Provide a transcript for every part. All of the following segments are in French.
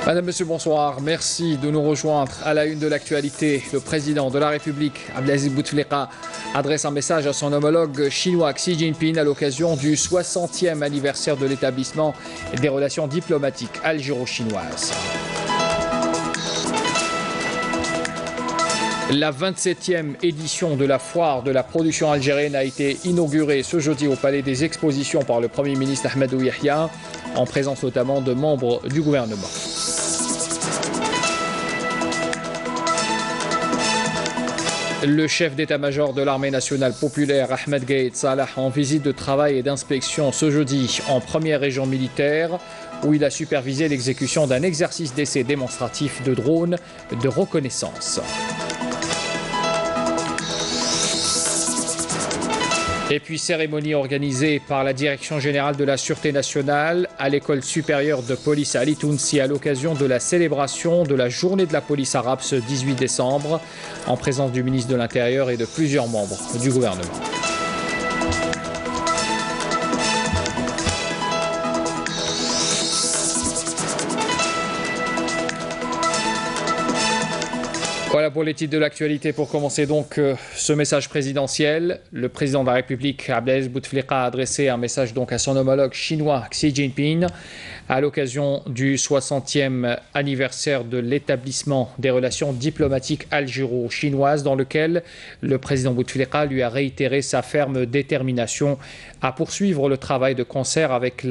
Madame, Monsieur, bonsoir. Merci de nous rejoindre à la une de l'actualité. Le président de la République, Abdelaziz Bouteflika, adresse un message à son homologue chinois Xi Jinping à l'occasion du 60e anniversaire de l'établissement des relations diplomatiques algéro-chinoises. La 27e édition de la foire de la production algérienne a été inaugurée ce jeudi au Palais des Expositions par le Premier ministre Ahmadou Yahya, en présence notamment de membres du gouvernement. Le chef d'état-major de l'armée nationale populaire, Ahmed Gaïd Salah, en visite de travail et d'inspection ce jeudi en première région militaire, où il a supervisé l'exécution d'un exercice d'essai démonstratif de drones de reconnaissance. Et puis cérémonie organisée par la Direction générale de la Sûreté nationale à l'école supérieure de police à Ali Tounsi à l'occasion de la célébration de la journée de la police arabe ce 18 décembre, en présence du ministre de l'Intérieur et de plusieurs membres du gouvernement. Voilà pour les titres de l'actualité. Pour commencer donc ce message présidentiel, le président de la République, Abdelaziz Bouteflika, a adressé un message donc à son homologue chinois Xi Jinping à l'occasion du 60e anniversaire de l'établissement des relations diplomatiques algéro-chinoises, dans lequel le président Bouteflika lui a réitéré sa ferme détermination à poursuivre le travail de concert avec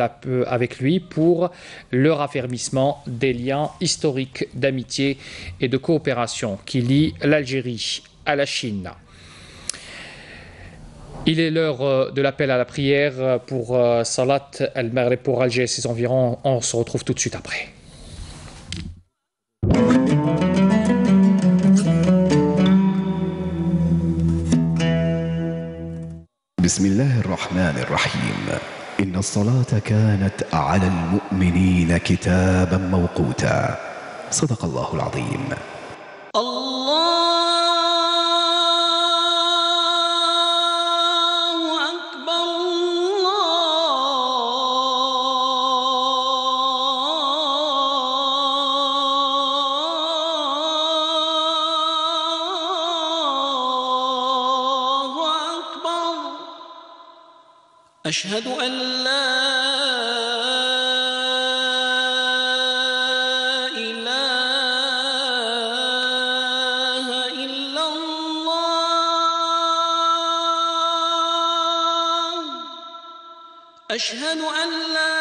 lui pour le raffermissement des liens historiques d'amitié et de coopération qui lie l'Algérie à la Chine. Il est l'heure de l'appel à la prière pour Salat al-Maghrib pour Alger et ses environs. On se retrouve tout de suite après. بسم الله الرحمن الرحيم إن الصلاة كانت على المؤمنين كتابا موقوتا صدق الله العظيم. أشهد أن لا إله إلا الله أشهد أن لا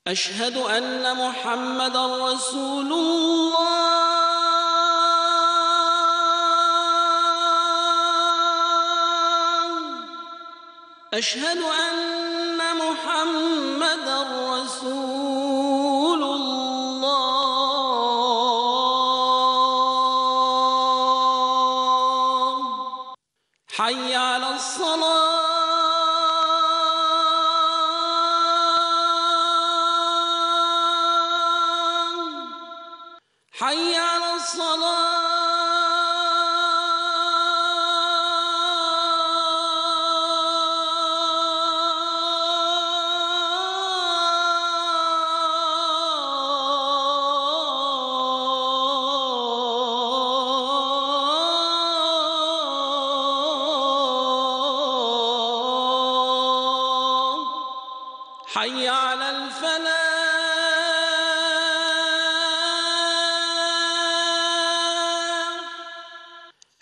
أشهد أن محمدًا رسول الله أشهد أن محمدًا رسول الله حي على الصلاة حي على الصلاة حي على الفلاح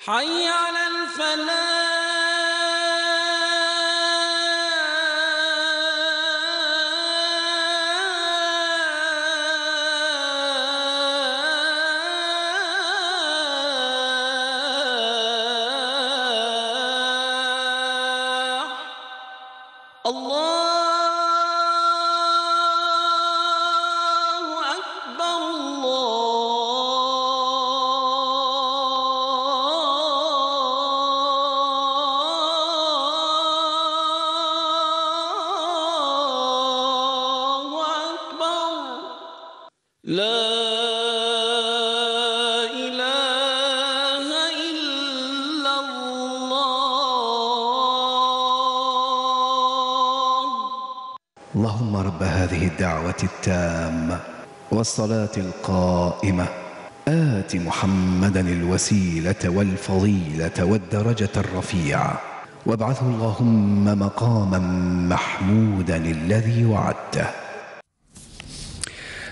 حي على الفلاح الله أكبر الله أكبر لا اللهم رب هذه الدعوة التامة والصلاة القائمة آت محمدا الوسيلة والفضيلة والدرجة الرفيعة وابعثه اللهم مقاما محمودا الذي وعدته.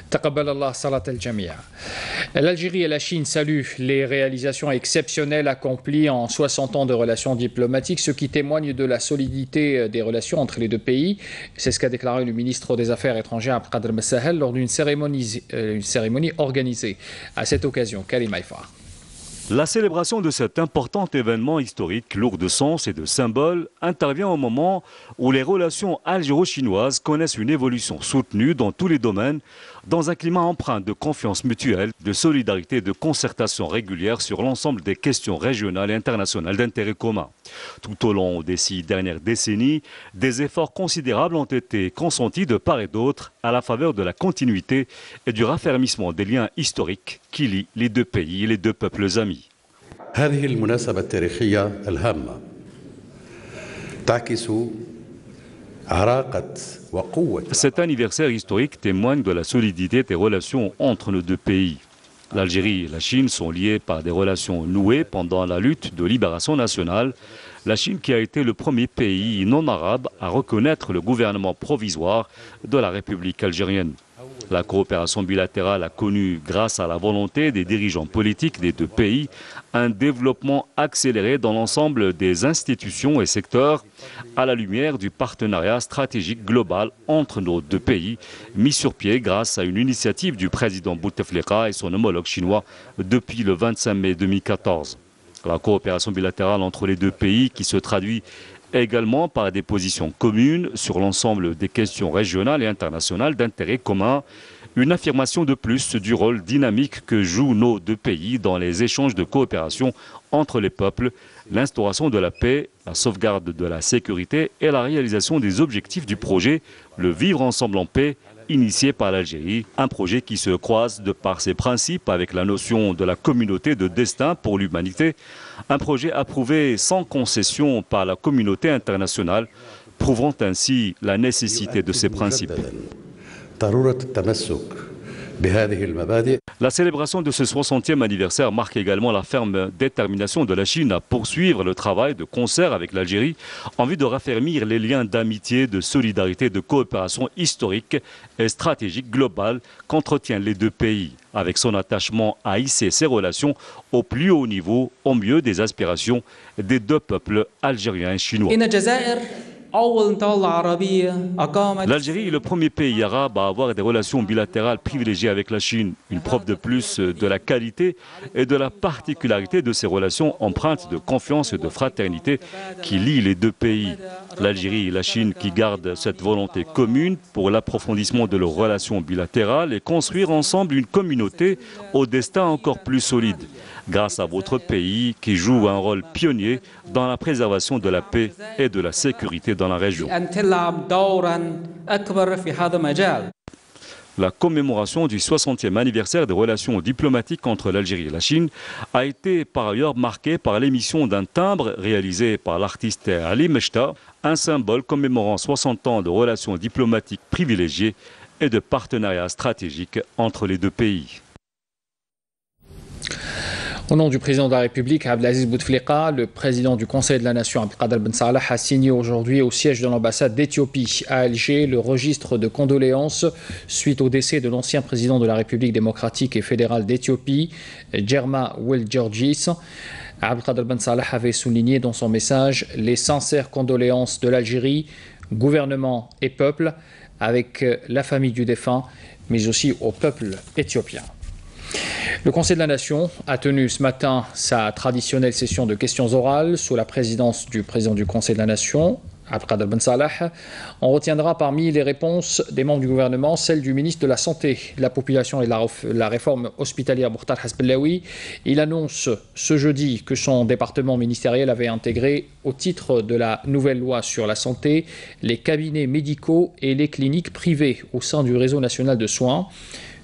Taqabbal Allah salat al-Jamia. L'Algérie et la Chine saluent les réalisations exceptionnelles accomplies en 60 ans de relations diplomatiques, ce qui témoigne de la solidité des relations entre les deux pays. C'est ce qu'a déclaré le ministre des Affaires étrangères Abdelkader Ben Sahel lors d'une cérémonie organisée à cette occasion. Karim Haïfa. La célébration de cet important événement historique, lourd de sens et de symboles, intervient au moment où les relations algéro-chinoises connaissent une évolution soutenue dans tous les domaines, dans un climat empreint de confiance mutuelle, de solidarité et de concertation régulière sur l'ensemble des questions régionales et internationales d'intérêt commun. Tout au long des 6 dernières décennies, des efforts considérables ont été consentis de part et d'autre à la faveur de la continuité et du raffermissement des liens historiques qui lient les deux pays et les deux peuples amis. هذه المناسبة التاريخية الهامة تعكس عراقة وقوة. Cet anniversaire historique témoigne de la solidité des relations entre nos deux pays. L'Algérie et la Chine sont liées par des relations nouées pendant la lutte de libération nationale. La Chine qui a été le premier pays non arabe à reconnaître le gouvernement provisoire de la République algérienne. La coopération bilatérale a connu, grâce à la volonté des dirigeants politiques des deux pays, un développement accéléré dans l'ensemble des institutions et secteurs à la lumière du partenariat stratégique global entre nos deux pays, mis sur pied grâce à une initiative du président Bouteflika et son homologue chinois depuis le 25 mai 2014. La coopération bilatérale entre les deux pays qui se traduit également par des positions communes sur l'ensemble des questions régionales et internationales d'intérêt commun, une affirmation de plus du rôle dynamique que jouent nos deux pays dans les échanges de coopération entre les peuples, l'instauration de la paix, la sauvegarde de la sécurité et la réalisation des objectifs du projet « Le vivre ensemble en paix » initié par l'Algérie, un projet qui se croise de par ses principes avec la notion de la communauté de destin pour l'humanité, un projet approuvé sans concession par la communauté internationale, prouvant ainsi la nécessité de ces principes. La célébration de ce 60e anniversaire marque également la ferme détermination de la Chine à poursuivre le travail de concert avec l'Algérie en vue de raffermir les liens d'amitié, de solidarité, de coopération historique et stratégique globale qu'entretiennent les deux pays, avec son attachement à hisser ces relations au plus haut niveau, au mieux des aspirations des deux peuples algériens et chinois. L'Algérie est le premier pays arabe à avoir des relations bilatérales privilégiées avec la Chine, une preuve de plus de la qualité et de la particularité de ces relations empreintes de confiance et de fraternité qui lient les deux pays. L'Algérie et la Chine qui gardent cette volonté commune pour l'approfondissement de leurs relations bilatérales et construire ensemble une communauté au destin encore plus solide, grâce à votre pays qui joue un rôle pionnier dans la préservation de la paix et de la sécurité dans la région. La commémoration du 60e anniversaire des relations diplomatiques entre l'Algérie et la Chine a été par ailleurs marquée par l'émission d'un timbre réalisé par l'artiste Ali Mechta, un symbole commémorant 60 ans de relations diplomatiques privilégiées et de partenariats stratégiques entre les deux pays. Au nom du président de la République, Abdelaziz Bouteflika, le président du Conseil de la Nation, Abdelkader Ben Salah, a signé aujourd'hui au siège de l'ambassade d'Éthiopie à Alger le registre de condoléances suite au décès de l'ancien président de la République démocratique et fédérale d'Éthiopie, Germa Wilgergis. Abdelkader Ben Salah avait souligné dans son message les sincères condoléances de l'Algérie, gouvernement et peuple, avec la famille du défunt, mais aussi au peuple éthiopien. Le Conseil de la Nation a tenu ce matin sa traditionnelle session de questions orales sous la présidence du président du Conseil de la Nation, Abdelkader Ben Salah. On retiendra parmi les réponses des membres du gouvernement celle du ministre de la Santé, de la Population et de la Réforme hospitalière, Mokhtar Hasbellaoui. Il annonce ce jeudi que son département ministériel avait intégré, au titre de la nouvelle loi sur la santé, les cabinets médicaux et les cliniques privées au sein du réseau national de soins.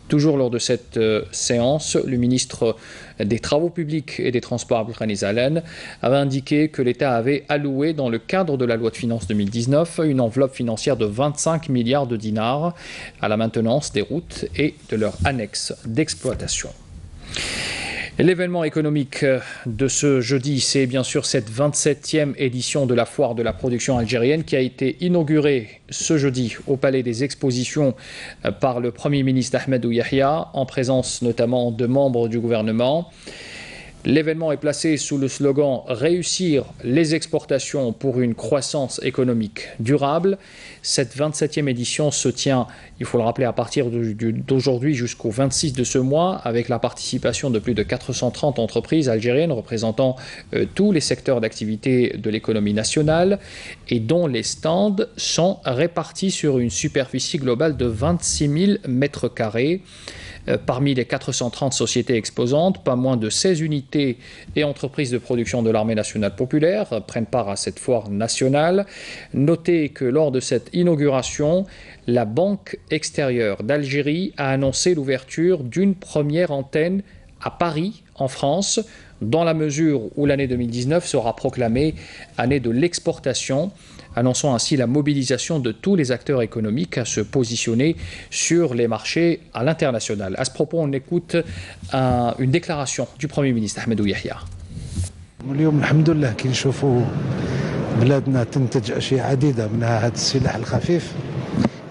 Toujours lors de cette séance, le ministre des Travaux publics et des Transports, Abdelghani Zalen, avait indiqué que l'État avait alloué dans le cadre de la loi de finances 2019 une enveloppe financière de 25 milliards de dinars à la maintenance des routes et de leurs annexes d'exploitation. L'événement économique de ce jeudi, c'est bien sûr cette 27e édition de la foire de la production algérienne qui a été inaugurée ce jeudi au Palais des Expositions par le Premier ministre Ahmed Yahya, en présence notamment de membres du gouvernement. L'événement est placé sous le slogan « Réussir les exportations pour une croissance économique durable ». Cette 27e édition se tient, il faut le rappeler, à partir d'aujourd'hui jusqu'au 26 de ce mois, avec la participation de plus de 430 entreprises algériennes représentant tous les secteurs d'activité de l'économie nationale et dont les stands sont répartis sur une superficie globale de 26 000 mètres carrés. Parmi les 430 sociétés exposantes, pas moins de 16 unités et entreprises de production de l'armée nationale populaire prennent part à cette foire nationale. Notez que lors de cette inauguration, la Banque extérieure d'Algérie a annoncé l'ouverture d'une première antenne à Paris, en France, dans la mesure où l'année 2019 sera proclamée année de l'exportation, annonçant ainsi la mobilisation de tous les acteurs économiques à se positionner sur les marchés à l'international. À ce propos, on écoute une déclaration du Premier ministre Ahmed Yahya. اليوم الحمد لله كي نشوفوا بلادنا تنتج أشياء عديدة منها هذا السلاح الخفيف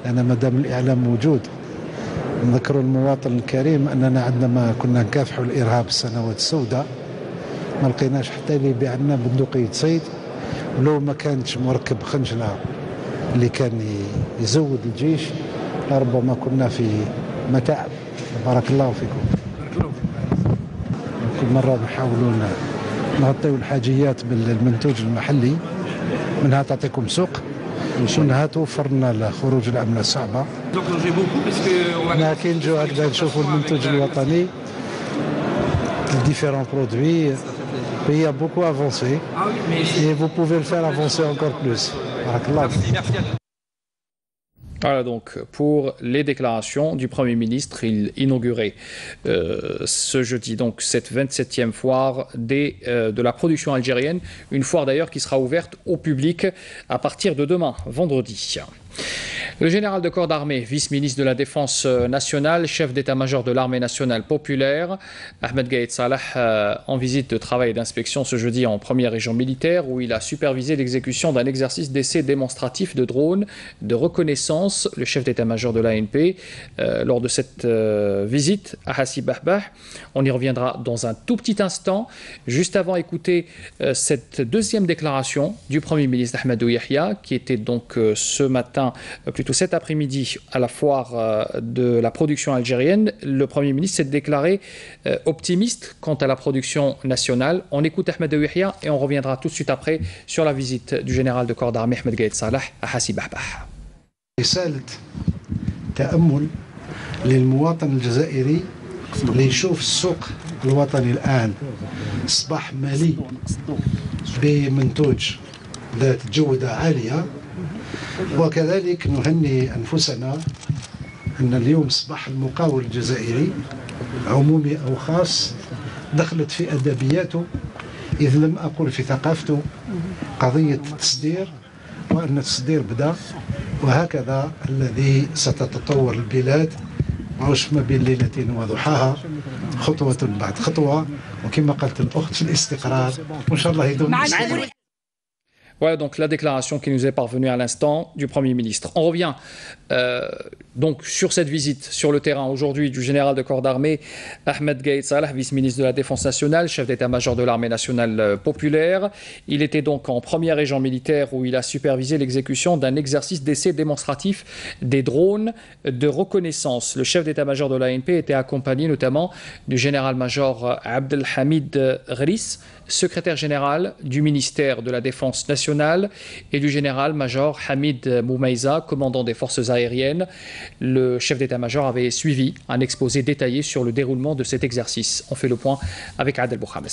لأن ما دام الإعلام موجود نذكر المواطن الكريم أننا عندما كنا نكافحوا الإرهاب السنوات السوداء ما لقيناش حتى اللي يبيع لنا بندقية صيد ولو ما كانتش مركب خنجلة اللي كان يزود الجيش لربما كنا في متاعب. بارك الله فيكم. كل مرة نحاولون نغطيو الحاجيات بالمنتوج المحلي، منها تعطيكم سوق ومنها توفر لنا الخروج العملة الصعبة. هنا كي نجو هكذا نشوفوا المنتوج الوطني différents produits. Le pays a beaucoup avancé et vous pouvez le faire avancer encore plus. Voilà donc pour les déclarations du Premier ministre. Il inaugurait ce jeudi donc cette 27e foire de la production algérienne, une foire d'ailleurs qui sera ouverte au public à partir de demain, vendredi. Le général de corps d'armée, vice-ministre de la Défense nationale, chef d'état-major de l'armée nationale populaire, Ahmed Gaïd Salah, en visite de travail et d'inspection ce jeudi en première région militaire, où il a supervisé l'exécution d'un exercice d'essai démonstratif de drones de reconnaissance. Le chef d'état-major de l'ANP, lors de cette visite à Hassi Bahbah, on y reviendra dans un tout petit instant. Juste avant, écoutez cette deuxième déclaration du Premier ministre Ahmed Yahya, qui était donc ce matin, plutôt cet après-midi, à la foire de la production algérienne. Le Premier ministre s'est déclaré optimiste quant à la production nationale. On écoute Ahmed Yahya et on reviendra tout de suite après sur la visite du général de corps d'armée Ahmed Gaïd Salah à Hassi Bahbah. رسالة تأمل للمواطن الجزائري اللي يشوف السوق الوطني الآن أصبح مليء بمنتوج ذات جودة عالية، وكذلك نهني أنفسنا أن اليوم أصبح المقاول الجزائري عمومي أو خاص دخلت في أدبياته، إذ لم أقل في ثقافته، قضية التصدير، وأن التصدير بدأ، وهكذا الذي ستتطور البلاد مش ما بين ليلة وضحاها، خطوة بعد خطوة، وكما قالت الأخت في الاستقرار وإن شاء الله يدوم. Voilà donc la déclaration qui nous est parvenue à l'instant du Premier ministre. On revient donc sur cette visite sur le terrain aujourd'hui du général de corps d'armée Ahmed Gaïd Salah, vice-ministre de la Défense nationale, chef d'état-major de l'armée nationale populaire. Il était donc en première région militaire où il a supervisé l'exécution d'un exercice d'essai démonstratif des drones de reconnaissance. Le chef d'état-major de l'ANP était accompagné notamment du général-major Abdelhamid Ghris, secrétaire général du ministère de la Défense nationale, et du général-major Hamid Boumaïza, commandant des forces aériennes. Le chef d'état-major avait suivi un exposé détaillé sur le déroulement de cet exercice. On fait le point avec Adel Bouhames.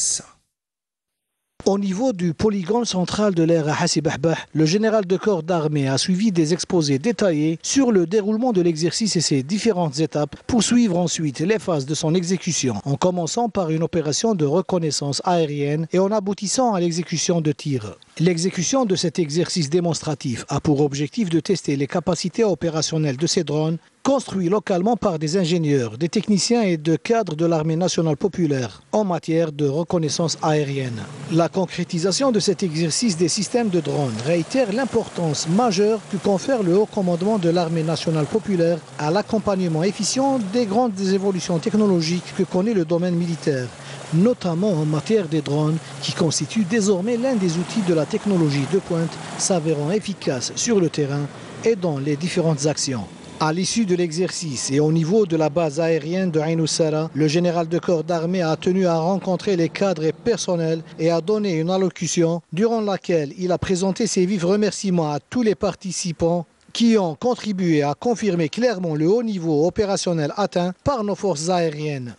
Au niveau du polygone central de l'air à Hassi Bahbah, le général de corps d'armée a suivi des exposés détaillés sur le déroulement de l'exercice et ses différentes étapes pour suivre ensuite les phases de son exécution, en commençant par une opération de reconnaissance aérienne et en aboutissant à l'exécution de tirs. L'exécution de cet exercice démonstratif a pour objectif de tester les capacités opérationnelles de ces drones construits localement par des ingénieurs, des techniciens et de cadres de l'armée nationale populaire en matière de reconnaissance aérienne. La concrétisation de cet exercice des systèmes de drones réitère l'importance majeure que confère le haut commandement de l'armée nationale populaire à l'accompagnement efficient des grandes évolutions technologiques que connaît le domaine militaire, notamment en matière des drones qui constituent désormais l'un des outils de la technologie de pointe s'avérant efficace sur le terrain et dans les différentes actions. À l'issue de l'exercice et au niveau de la base aérienne de Ain Oussara, le général de corps d'armée a tenu à rencontrer les cadres et personnels et a donné une allocution durant laquelle il a présenté ses vifs remerciements à tous les participants qui ont contribué à confirmer clairement le haut niveau opérationnel atteint par nos forces aériennes.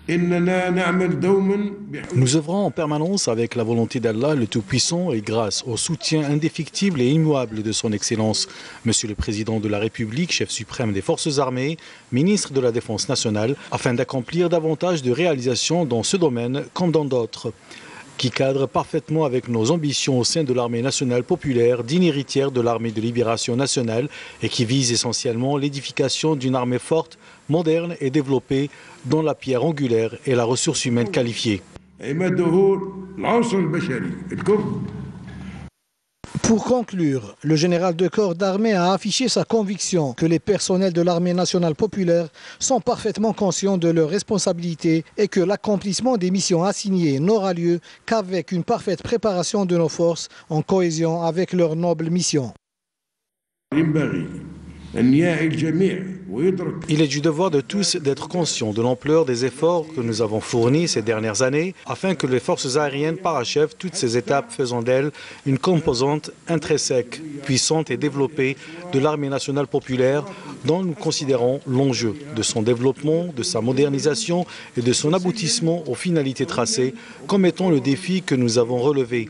Nous œuvrons en permanence avec la volonté d'Allah le Tout-Puissant et grâce au soutien indéfectible et immuable de son Excellence, Monsieur le Président de la République, chef suprême des Forces armées, ministre de la Défense nationale, afin d'accomplir davantage de réalisations dans ce domaine comme dans d'autres, qui cadre parfaitement avec nos ambitions au sein de l'armée nationale populaire, digne héritière de l'armée de libération nationale et qui vise essentiellement l'édification d'une armée forte, moderne et développée dont la pierre angulaire est la ressource humaine qualifiée. Pour conclure, le général de corps d'armée a affiché sa conviction que les personnels de l'armée nationale populaire sont parfaitement conscients de leurs responsabilités et que l'accomplissement des missions assignées n'aura lieu qu'avec une parfaite préparation de nos forces en cohésion avec leur noble mission. Il est du devoir de tous d'être conscients de l'ampleur des efforts que nous avons fournis ces dernières années afin que les forces aériennes parachèvent toutes ces étapes faisant d'elles une composante intrinsèque, puissante et développée de l'armée nationale populaire dont nous considérons l'enjeu de son développement, de sa modernisation et de son aboutissement aux finalités tracées comme étant le défi que nous avons relevé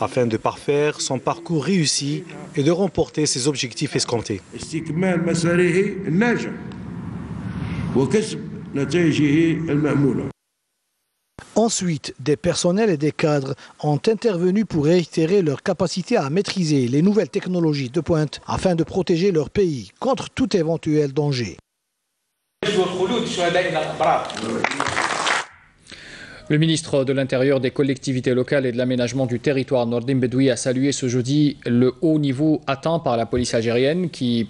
afin de parfaire son parcours réussi et de remporter ses objectifs escomptés. Ensuite, des personnels et des cadres ont intervenu pour réitérer leur capacité à maîtriser les nouvelles technologies de pointe afin de protéger leur pays contre tout éventuel danger. Le ministre de l'Intérieur, des collectivités locales et de l'aménagement du territoire, Nordin Bedoui, a salué ce jeudi le haut niveau atteint par la police algérienne qui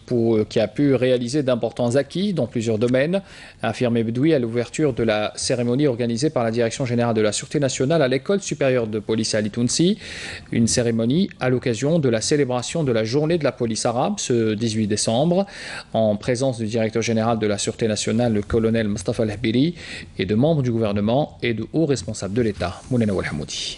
a pu réaliser d'importants acquis dans plusieurs domaines, a affirmé Bedoui à l'ouverture de la cérémonie organisée par la Direction générale de la Sûreté nationale à l'École supérieure de police à Ali Tounsi. Une cérémonie à l'occasion de la célébration de la journée de la police arabe ce 18 décembre, en présence du directeur général de la Sûreté nationale, le colonel Mustafa Al-Habiri, et de membres du gouvernement et de hauts responsables de l'État. Mounena Walhamoudi.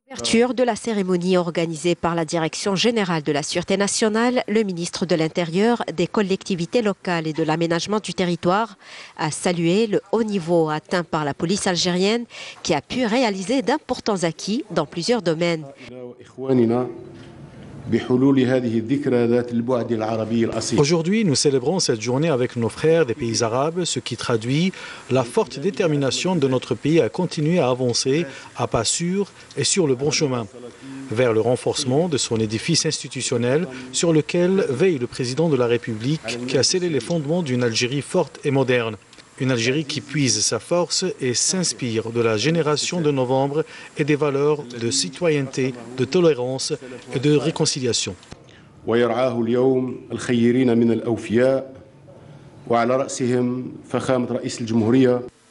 L'ouverture de la cérémonie organisée par la Direction générale de la Sûreté nationale, le ministre de l'Intérieur, des collectivités locales et de l'aménagement du territoire a salué le haut niveau atteint par la police algérienne qui a pu réaliser d'importants acquis dans plusieurs domaines. Aujourd'hui, nous célébrons cette journée avec nos frères des pays arabes, ce qui traduit la forte détermination de notre pays à continuer à avancer à pas sûrs et sur le bon chemin, vers le renforcement de son édifice institutionnel sur lequel veille le président de la République qui a scellé les fondements d'une Algérie forte et moderne. Une Algérie qui puise sa force et s'inspire de la génération de novembre et des valeurs de citoyenneté, de tolérance et de réconciliation.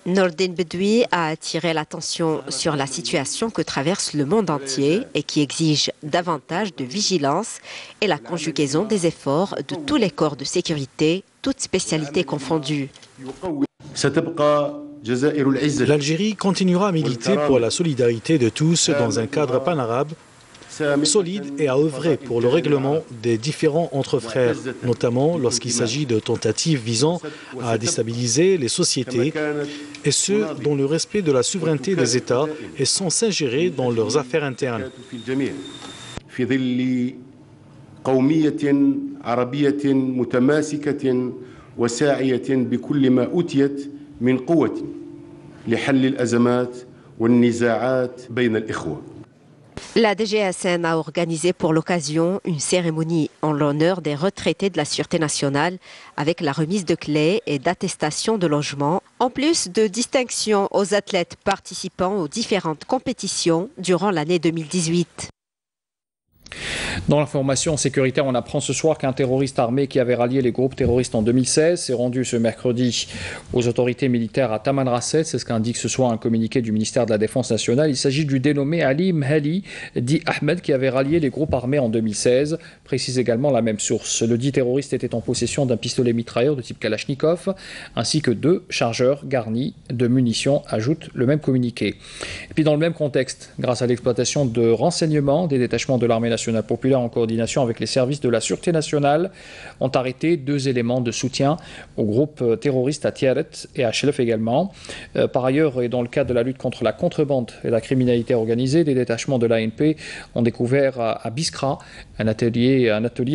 Nordin Bedoui a attiré l'attention sur la situation que traverse le monde entier et qui exige davantage de vigilance et la conjugaison des efforts de tous les corps de sécurité, toutes spécialités confondues. L'Algérie continuera à militer pour la solidarité de tous dans un cadre panarabe solide et a œuvré pour le règlement des différends entre frères, notamment lorsqu'il s'agit de tentatives visant à déstabiliser les sociétés, et ce, dans le respect de la souveraineté des États et sans s'ingérer dans leurs affaires internes. قومية عربية متماسكة وساعية بكل ما أوتيت من قوة لحل الأزمات والنزاعات بين الإخوة. La DGSN a organisé pour l'occasion une cérémonie en l'honneur des retraités de la Sûreté nationale avec la remise de clés et d'attestations de logement, en plus de distinctions aux athlètes participant aux différentes compétitions durant l'année 2018. Dans l'information sécuritaire, on apprend ce soir qu'un terroriste armé qui avait rallié les groupes terroristes en 2016 s'est rendu ce mercredi aux autorités militaires à Tamanrasset. C'est ce qu'indique ce soir un communiqué du ministère de la Défense nationale. Il s'agit du dénommé Ali Mhali, dit Ahmed, qui avait rallié les groupes armés en 2016, précise également la même source. Le dit terroriste était en possession d'un pistolet mitrailleur de type Kalachnikov, ainsi que 2 chargeurs garnis de munitions, ajoute le même communiqué. Et puis dans le même contexte, grâce à l'exploitation de renseignements des détachements de l'armée nationale populaire en coordination avec les services de la Sûreté nationale, ont arrêté 2 éléments de soutien au groupe terroriste à Tiaret et à Chelef également. Par ailleurs, et dans le cadre de la lutte contre la contrebande et la criminalité organisée, des détachements de l'ANP ont découvert à Biskra un atelier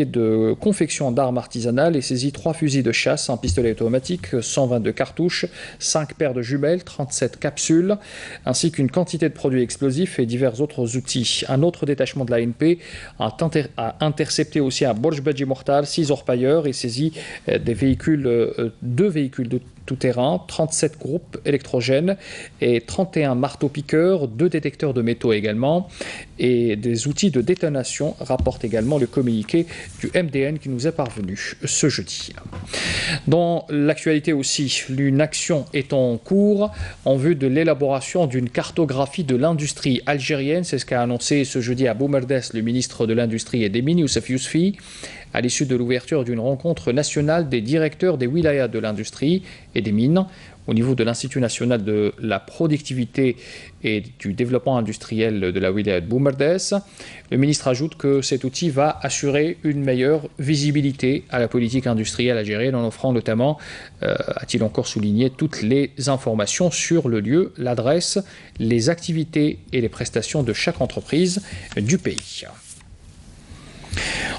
de confection d'armes artisanales et saisi 3 fusils de chasse, un pistolet automatique, 122 cartouches, 5 paires de jumelles, 37 capsules, ainsi qu'une quantité de produits explosifs et divers autres outils. Un autre détachement de l'ANP a intercepté aussi à Borj-Badji Mortal 6 orpailleurs et saisi 2 véhicules de tout-terrain, 37 groupes électrogènes et 31 marteaux-piqueurs, 2 détecteurs de métaux également et des outils de détonation, rapporte également le communiqué du MDN qui nous est parvenu ce jeudi. Dans l'actualité aussi, une action est en cours en vue de l'élaboration d'une cartographie de l'industrie algérienne. C'est ce qu'a annoncé ce jeudi à Boumerdes le ministre de l'Industrie et des Mines, Youssef Yousfi, à l'issue de l'ouverture d'une rencontre nationale des directeurs des wilayas de l'industrie et des mines au niveau de l'Institut national de la productivité et du développement industriel de la wilaya de Boumerdes. Le ministre ajoute que cet outil va assurer une meilleure visibilité à la politique industrielle algérienne en offrant notamment, a-t-il encore souligné, toutes les informations sur le lieu, l'adresse, les activités et les prestations de chaque entreprise du pays.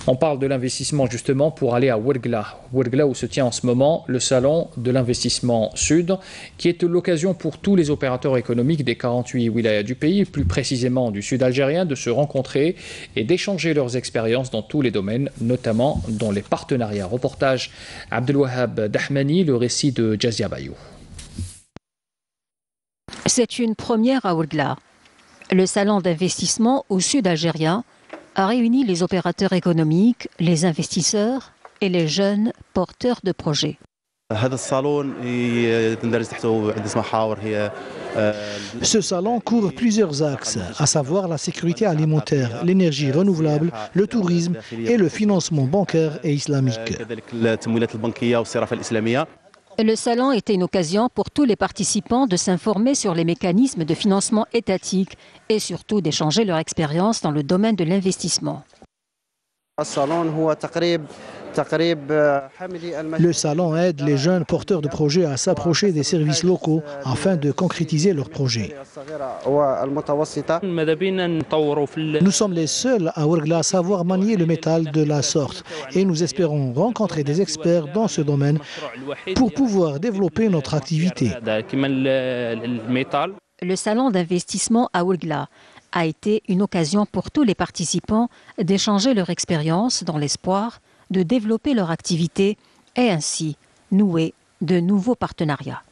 On parle de l'investissement justement pour aller à Ouergla. Ouergla où se tient en ce moment le salon de l'investissement sud, qui est l'occasion pour tous les opérateurs économiques des 48 wilayas du pays, plus précisément du sud algérien, de se rencontrer et d'échanger leurs expériences dans tous les domaines, notamment dans les partenariats. Reportage Abdelwahab Dahmani, le récit de Jazia Bayou. C'est une première à Ouergla. Le salon d'investissement au sud algérien a réuni les opérateurs économiques, les investisseurs et les jeunes porteurs de projets. Ce salon couvre plusieurs axes, à savoir la sécurité alimentaire, l'énergie renouvelable, le tourisme et le financement bancaire et islamique. Le salon était une occasion pour tous les participants de s'informer sur les mécanismes de financement étatique et surtout d'échanger leur expérience dans le domaine de l'investissement. Le salon aide les jeunes porteurs de projets à s'approcher des services locaux afin de concrétiser leurs projets. Nous sommes les seuls à Ouergla à savoir manier le métal de la sorte et nous espérons rencontrer des experts dans ce domaine pour pouvoir développer notre activité. Le salon d'investissement à Ouergla a été une occasion pour tous les participants d'échanger leur expérience dans l'espoir de développer leur activité et ainsi nouer de nouveaux partenariats.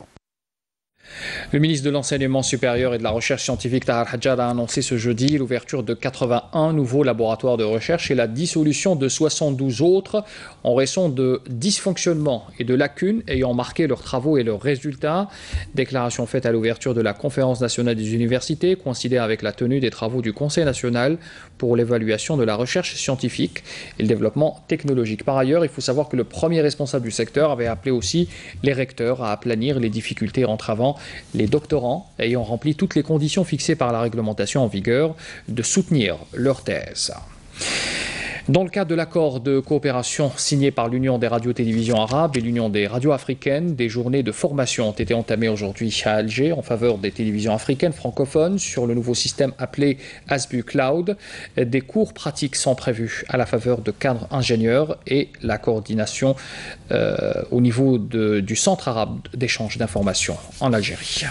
Le ministre de l'Enseignement supérieur et de la Recherche scientifique Tahar Hadjar a annoncé ce jeudi l'ouverture de 81 nouveaux laboratoires de recherche et la dissolution de 72 autres en raison de dysfonctionnements et de lacunes ayant marqué leurs travaux et leurs résultats. Déclaration faite à l'ouverture de la Conférence nationale des universités coïncidait avec la tenue des travaux du Conseil national pour l'évaluation de la recherche scientifique et le développement technologique. Par ailleurs, il faut savoir que le premier responsable du secteur avait appelé aussi les recteurs à aplanir les difficultés entravant permettant les doctorants ayant rempli toutes les conditions fixées par la réglementation en vigueur de soutenir leur thèse. Dans le cadre de l'accord de coopération signé par l'Union des radios-télévisions arabes et l'Union des radios africaines, des journées de formation ont été entamées aujourd'hui à Alger en faveur des télévisions africaines francophones sur le nouveau système appelé Asbu Cloud. Des cours pratiques sont prévus à la faveur de cadres ingénieurs et la coordination au niveau du Centre arabe d'échange d'informations en Algérie.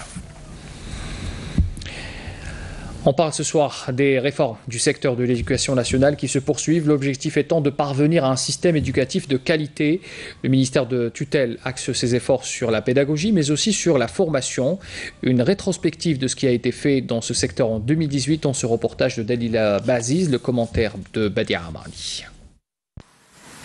On parle ce soir des réformes du secteur de l'éducation nationale qui se poursuivent, l'objectif étant de parvenir à un système éducatif de qualité. Le ministère de tutelle axe ses efforts sur la pédagogie, mais aussi sur la formation. Une rétrospective de ce qui a été fait dans ce secteur en 2018 dans ce reportage de Dalila Baziz, le commentaire de Badia Amani.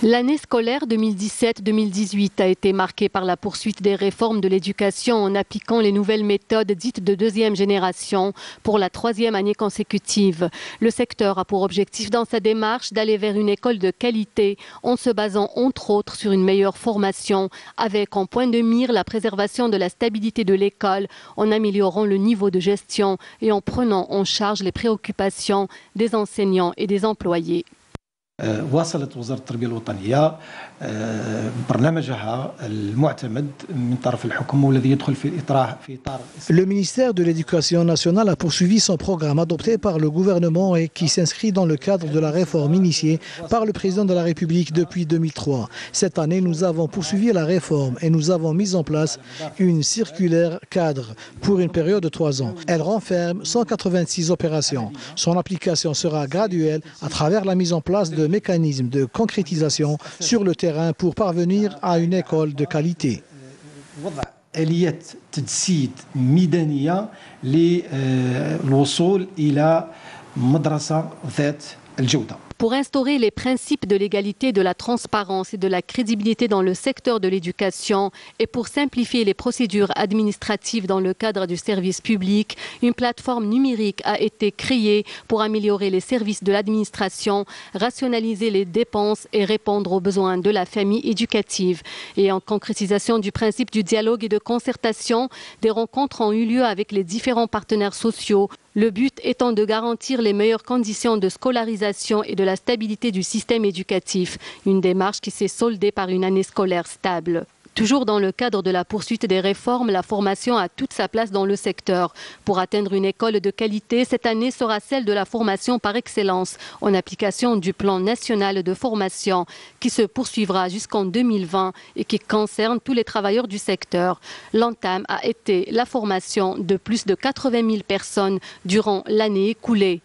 L'année scolaire 2017-2018 a été marquée par la poursuite des réformes de l'éducation en appliquant les nouvelles méthodes dites de deuxième génération pour la troisième année consécutive. Le secteur a pour objectif dans sa démarche d'aller vers une école de qualité en se basant entre autres sur une meilleure formation avec en point de mire la préservation de la stabilité de l'école en améliorant le niveau de gestion et en prenant en charge les préoccupations des enseignants et des employés. واصلت وزارة التربية الوطنية برنامجها المعتمد من طرف الحكومة والذي يدخل في إطار Le ministère de l'Éducation nationale a poursuivi son programme adopté par le gouvernement et qui s'inscrit dans le cadre de la réforme initiée par le président de la République depuis 2003. Cette année, nous avons poursuivi la réforme et nous avons mis en place une circulaire cadre pour une période de 3 ans. Elle renferme 186 opérations. Son application sera graduelle à travers la mise en place de mécanismes de concrétisation sur le terrain pour parvenir à une école de qualité. آلية تجسيد ميدانية للوصول إلى مدرسة ذات الجودة. Pour instaurer les principes de l'égalité, de la transparence et de la crédibilité dans le secteur de l'éducation et pour simplifier les procédures administratives dans le cadre du service public, une plateforme numérique a été créée pour améliorer les services de l'administration, rationaliser les dépenses et répondre aux besoins de la famille éducative. Et en concrétisation du principe du dialogue et de concertation, des rencontres ont eu lieu avec les différents partenaires sociaux. Le but étant de garantir les meilleures conditions de scolarisation et de la stabilité du système éducatif, une démarche qui s'est soldée par une année scolaire stable. Toujours dans le cadre de la poursuite des réformes, la formation a toute sa place dans le secteur. Pour atteindre une école de qualité, cette année sera celle de la formation par excellence, en application du plan national de formation, qui se poursuivra jusqu'en 2020 et qui concerne tous les travailleurs du secteur. L'entame a été la formation de plus de 80 000 personnes durant l'année écoulée.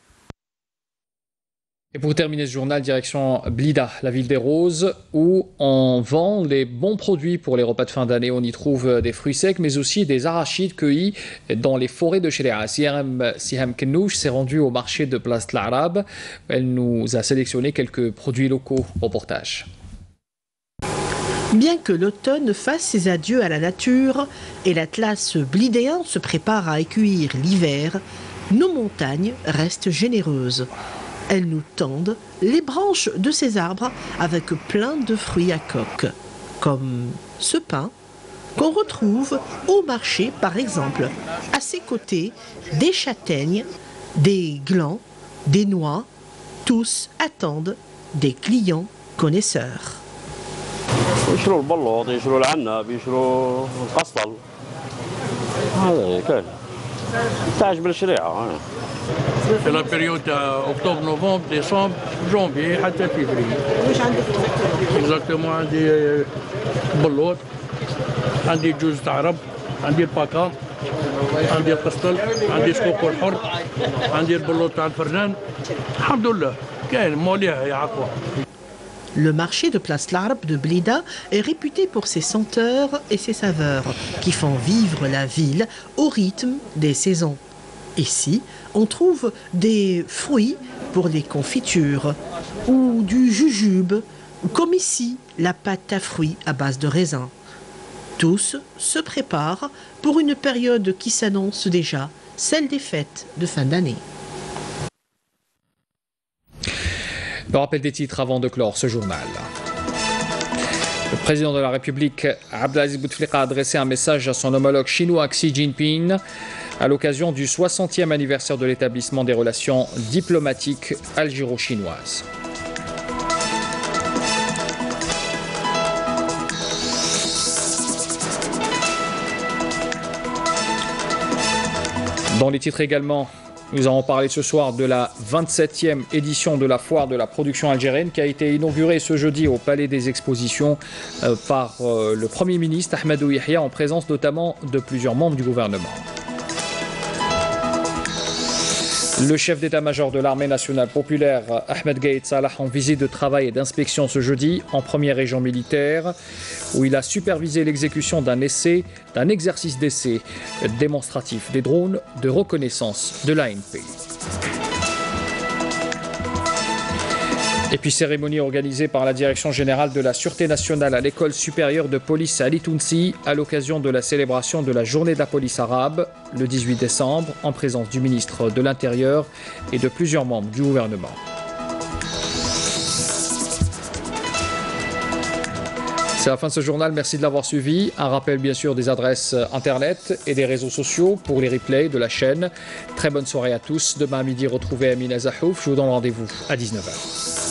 Et pour terminer ce journal, direction Blida, la ville des Roses, où on vend les bons produits pour les repas de fin d'année. On y trouve des fruits secs, mais aussi des arachides cueillis dans les forêts de Chéléa. Siham Kenouch s'est rendue au marché de Place de l'Arabe. Elle nous a sélectionné quelques produits locaux. Reportage. Bien que l'automne fasse ses adieux à la nature et l'Atlas blidéen se prépare à accueillir l'hiver, nos montagnes restent généreuses. Elles nous tendent les branches de ces arbres avec plein de fruits à coque, comme ce pin qu'on retrouve au marché par exemple. À ses côtés, des châtaignes, des glands, des noix, tous attendent des clients connaisseurs. في لا بيريود تاع اكتوبر نوفمبر ديسمبر جونفي حتى فيفري. واش عندك في الفاكهه؟ اكزاكتومون عندي بلوط، عندي جوز تاع رب، عندي الباكا، عندي القسطل، عندي سكوكو الحر، عندي البلوط تاع الفرنان. الحمد لله كاين موليها يا عقوه. Le marché de Place l'Arabe de Blida est réputé pour ses senteurs et ses saveurs qui font vivre la ville au rythme des saisons. Ici, on trouve des fruits pour les confitures ou du jujube, comme ici, la pâte à fruits à base de raisin. Tous se préparent pour une période qui s'annonce déjà, celle des fêtes de fin d'année. Le rappel des titres avant de clore ce journal. Le président de la République, Abdelaziz Bouteflika, a adressé un message à son homologue chinois Xi Jinping à l'occasion du 60e anniversaire de l'établissement des relations diplomatiques algéro-chinoises. Dans les titres également, nous avons parlé ce soir de la 27e édition de la foire de la production algérienne qui a été inaugurée ce jeudi au Palais des Expositions par le Premier ministre Ahmadou Yahya en présence notamment de plusieurs membres du gouvernement. Le chef d'état-major de l'armée nationale populaire, Ahmed Gaïd Salah, en visite de travail et d'inspection ce jeudi en première région militaire, où il a supervisé l'exécution d'un exercice d'essai démonstratif des drones de reconnaissance de l'ANP. Et puis cérémonie organisée par la Direction générale de la Sûreté nationale à l'École supérieure de police à Ali Tounsi à l'occasion de la célébration de la Journée de la police arabe le 18 décembre en présence du ministre de l'Intérieur et de plusieurs membres du gouvernement. C'est la fin de ce journal, merci de l'avoir suivi. Un rappel bien sûr des adresses internet et des réseaux sociaux pour les replays de la chaîne. Très bonne soirée à tous. Demain à midi, retrouvez Amina Zahouf. Je vous donne rendez-vous à 19h.